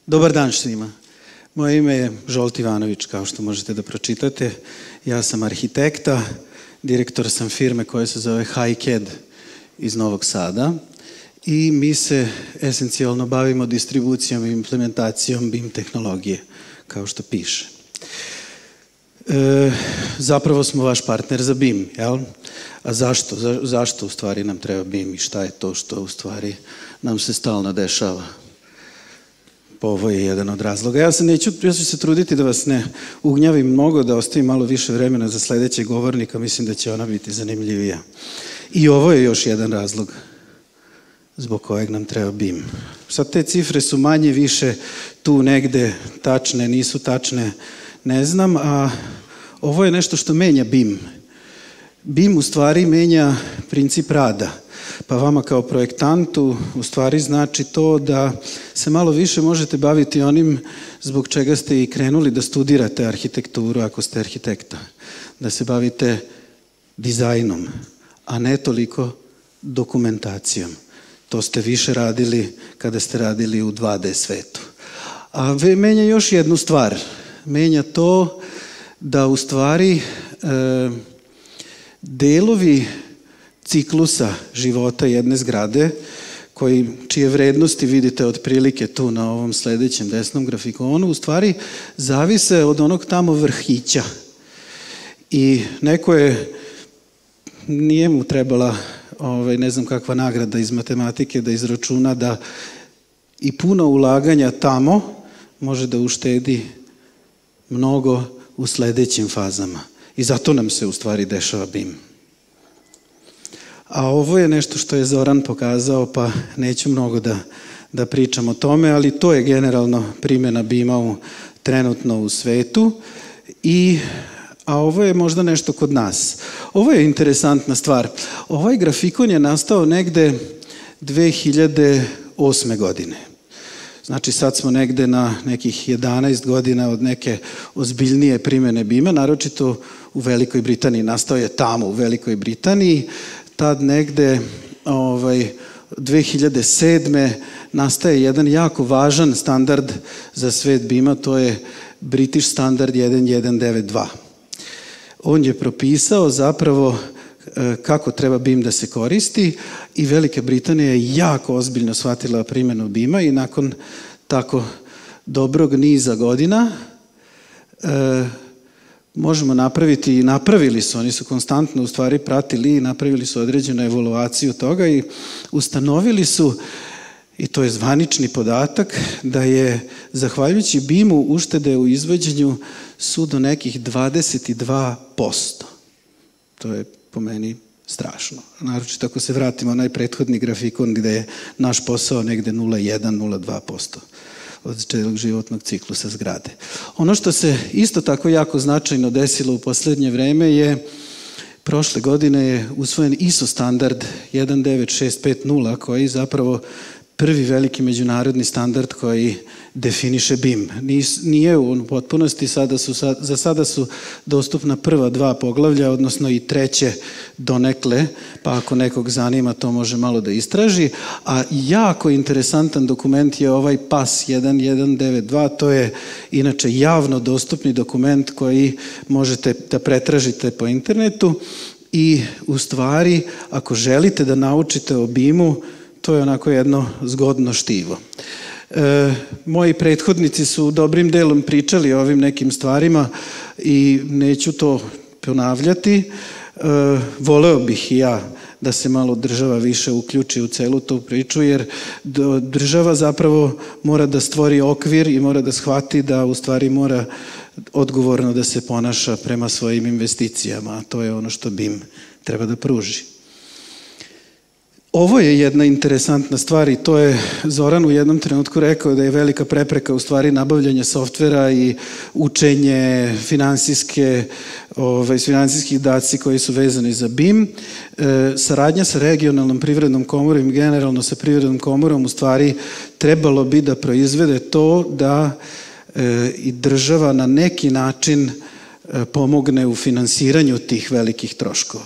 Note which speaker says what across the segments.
Speaker 1: Dobar dan svima. Moje ime je Žolt Ivanović, kao što možete da pročitate. Ja sam arhitekta, direktor sam firme koja se zove HiCAD iz Novog Sada i mi se esencijalno bavimo distribucijom i implementacijom BIM tehnologije, kao što piše. Zapravo smo vaš partner za BIM, jel? A zašto u stvari nam treba BIM i šta je to što u stvari nam se stalno dešava? Ovo je jedan od razloga. Ja ću se truditi da vas ne ugnjavim mnogo, da ostavim malo više vremena za sledećeg govornika, mislim da će ona biti zanimljivija. I ovo je još jedan razlog zbog kojeg nam treba BIM. Sad te cifre su manje više tu negde tačne, nisu tačne, ne znam, a ovo je nešto što menja BIM. BIM u stvari menja princip rada. Pa vama kao projektantu u stvari znači to da se malo više možete baviti onim zbog čega ste i krenuli da studirate arhitekturu ako ste arhitekta. Da se bavite dizajnom, a ne toliko dokumentacijom. To ste više radili kada ste radili u 2D svetu. A menja još jednu stvar. Menja to da u stvari delovi ciklusa života jedne zgrade, čije vrednosti vidite otprilike tu na ovom sledećem desnom grafikonu, u stvari zavise od onog tamo vrhića. I neko nije mu trebala, ne znam kakva nagrada iz matematike da izračuna da i puno ulaganja tamo može da uštedi mnogo u sledećim fazama. I zato nam se u stvari dešava BIM. A ovo je nešto što je Zoran pokazao, pa neću mnogo da pričam o tome, ali to je generalno primjena BIM-a trenutno u svetu. A ovo je možda nešto kod nas. Ovo je interesantna stvar. Ovaj grafikon je nastao negde 2008. godine. Znači sad smo negde na nekih 11 godina od neke ozbiljnije primjene BIM-a, naročito u Velikoj Britaniji. Nastao je tamo u Velikoj Britaniji. Tad negde 2007. nastaje jedan jako važan standard za svet BIM-a, to je British Standard 1192. On je propisao zapravo kako treba BIM da se koristi i Velika Britanija je jako ozbiljno shvatila primjenu BIM-a i nakon tako dobrog niza godina možemo napraviti i napravili su, oni su konstantno u stvari pratili i napravili su određenu evaluaciju toga i ustanovili su, i to je zvanični podatak, da je zahvaljujući BIM-u uštede u izvođenju su do nekih 22%. To je po meni strašno. Naročito ako se vratimo na onaj prethodni grafikon gde je naš posao negde 0,1-0,2% od celog životnog ciklusa zgrade. Ono što se isto tako jako značajno desilo u poslednje vreme je, prošle godine je usvojen ISO standard 19650 koji zapravo prvi veliki međunarodni standard koji definiše BIM. Nije u potpunosti, za sada su dostupna prva dva poglavlja, odnosno i treće donekle, pa ako nekog zanima to može malo da istraži. A jako interesantan dokument je ovaj PAS 1192, to je inače javno dostupni dokument koji možete da pretražite po internetu i u stvari ako želite da naučite o BIM-u, to je onako jedno zgodno štivo. Moji prethodnici su dobrim delom pričali o ovim nekim stvarima i neću to ponavljati. Voleo bih i ja da se malo država više uključi u celu tu priču, jer država zapravo mora da stvori okvir i mora da shvati da u stvari mora odgovorno da se ponaša prema svojim investicijama, a to je ono što BIM treba da pruži. Ovo je jedna interesantna stvar i to je Zoran u jednom trenutku rekao da je velika prepreka u stvari nabavljanje softvera i učenje finansijskih daci koji su vezani za BIM. Saradnja sa regionalnom privrednom komorom i generalno sa privrednom komorom u stvari trebalo bi da proizvede to da i država na neki način pomogne u finansiranju tih velikih troškova.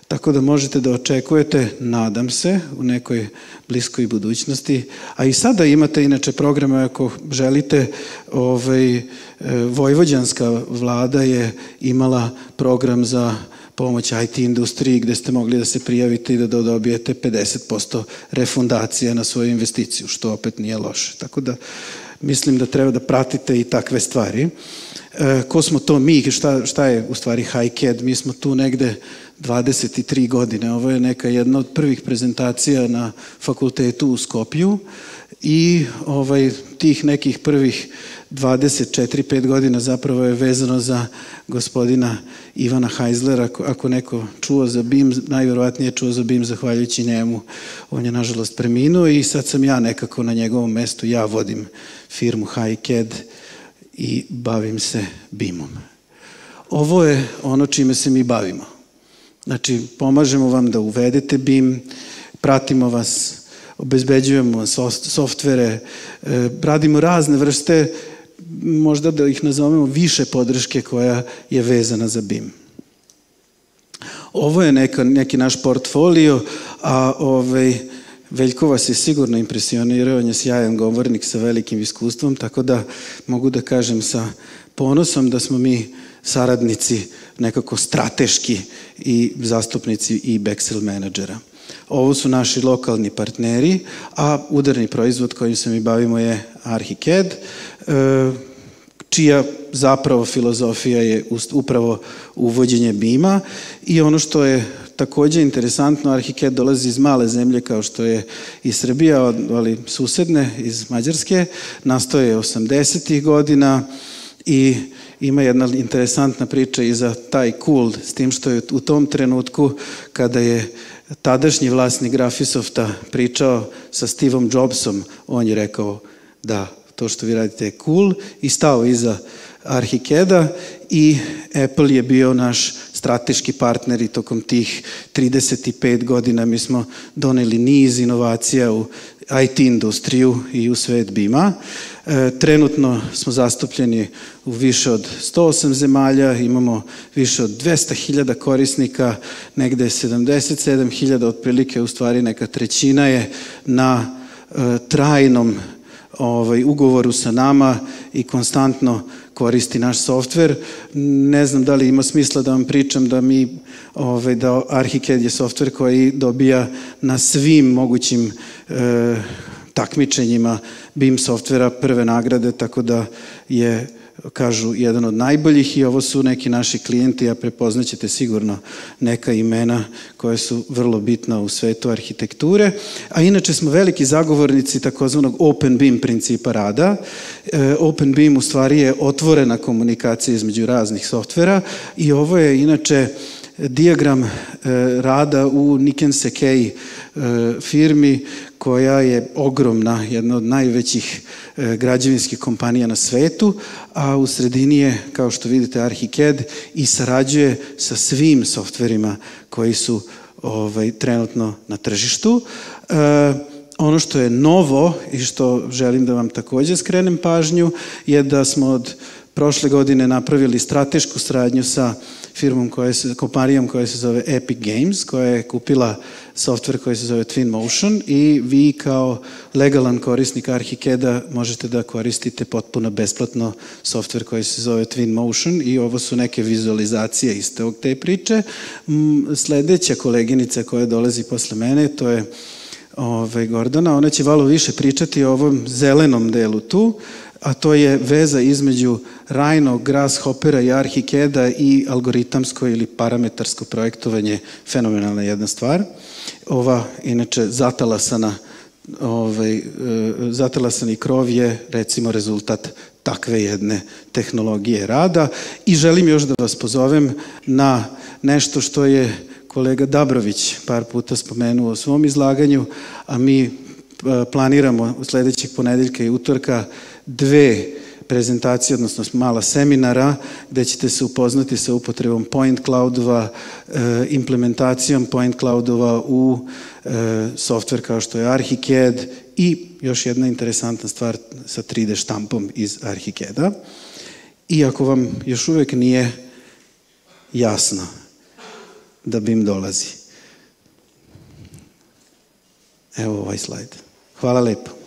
Speaker 1: Tako da možete da očekujete, nadam se, u nekoj bliskoj budućnosti. A i sada imate inače programe ako želite. Vojvođanska vlada je imala program za pomoć IT industriji gde ste mogli da se prijavite i da dobijete 50% refundacije na svoju investiciju, što opet nije loše. Tako da mislim da treba da pratite i takve stvari. Ko smo to mi? Šta je u stvari HiCAD? Mi smo tu negde 23 godine. Ovo je neka jedna od prvih prezentacija na fakultetu u Skopju i tih nekih prvih 24-5 godina zapravo je vezano za gospodina Ivana Hajzlera. Ako neko čuo za BIM, najverovatnije čuo za BIM zahvaljujući njemu. On je nažalost preminuo i sad sam ja nekako na njegovom mestu. Ja vodim firmu HiCAD i bavim se BIM-om. Ovo je ono čime se mi bavimo. Znači, pomažemo vam da uvedete BIM, pratimo vas, obezbeđujemo softvere, radimo razne vrste, možda da ih nazovemo više podrške koja je vezana za BIM. Ovo je neki naš portfolio, a Veljko vas je sigurno impresionirao, on je sjajan govornik sa velikim iskustvom, tako da mogu da kažem sa ponosom da smo mi saradnici nekako strateški i zastupnici i Bexel menadžera. Ovo su naši lokalni partneri, a udarni proizvod kojim se mi bavimo je ArchiCAD, čija zapravo filozofija je upravo uvođenje BIM-a i ono što je takođe interesantno, ArchiCAD dolazi iz male zemlje kao što je i Srbija, ali susedne iz Mađarske, nastao je 80-ih godina i ima jedna interesantna priča i za taj cool, s tim što je u tom trenutku kada je tadašnji vlasnik Graphisofta pričao sa Steveom Jobsom, on je rekao da to što vi radite je cool i stao iza ArchiCAD-a i Apple je bio naš strateški partner i tokom tih 35 godina mi smo doneli niz inovacija u IT industriju i u svet BIM-a. Trenutno smo zastupljeni u više od 108 zemalja, imamo više od 200.000 korisnika, negde 77.000, otprilike u stvari neka trećina je na trajnom ugovoru sa nama i konstantno koristi naš softver. Ne znam da li ima smisla da vam pričam da ArchiCAD je softver koji dobija na svim mogućim takmičenjima BIM softvera prve nagrade, tako da je, kažu, jedan od najboljih i ovo su neki naši klijenti, a prepoznaćete sigurno neka imena koje su vrlo bitna u svetu arhitekture. A inače smo veliki zagovornici takozvanog Open BIM principa rada. Open BIM u stvari je otvorena komunikacija između raznih softvera i ovo je inače dijagram rada u Nikken Seikei firmi koja je ogromna, jedna od najvećih građevinskih kompanija na svetu, a u sredini je, kao što vidite, ArchiCAD i sarađuje sa svim softverima koji su trenutno na tržištu. Ono što je novo i što želim da vam takođe skrenem pažnju je da smo od prošle godine napravili stratešku saradnju sa firmom kompanijom koja se zove Epic Games, koja je kupila softver koji se zove Twinmotion i vi kao legalan korisnik ArchiCAD-a možete da koristite potpuno besplatno softver koji se zove Twinmotion i ovo su neke vizualizacije iz te priče. Sledeća koleginica koja dolazi posle mene, to je Gordana, ona će malo više pričati o ovom zelenom delu tu, a to je veza između Rhino, Grasshoppera i ArchiCAD-a i algoritamsko ili parametarsko projektovanje, fenomenalna jedna stvar. Ova, inače, zatalasani krov je, recimo, rezultat takve jedne tehnologije rada. I želim još da vas pozovem na nešto što je kolega Dabrović par puta spomenuo u svom izlaganju, a mi planiramo sledećeg ponedeljka i utorka 2 prezentacije, odnosno mala seminara, gde ćete se upoznati sa upotrebom point cloudova, implementacijom point cloudova u softver kao što je ArchiCAD i još jedna interesantna stvar sa 3D štampom iz ArchiCAD-a. I ako vam još uvek nije jasno, da BIM dolazi. Evo ovaj slajd. Hvala lepo.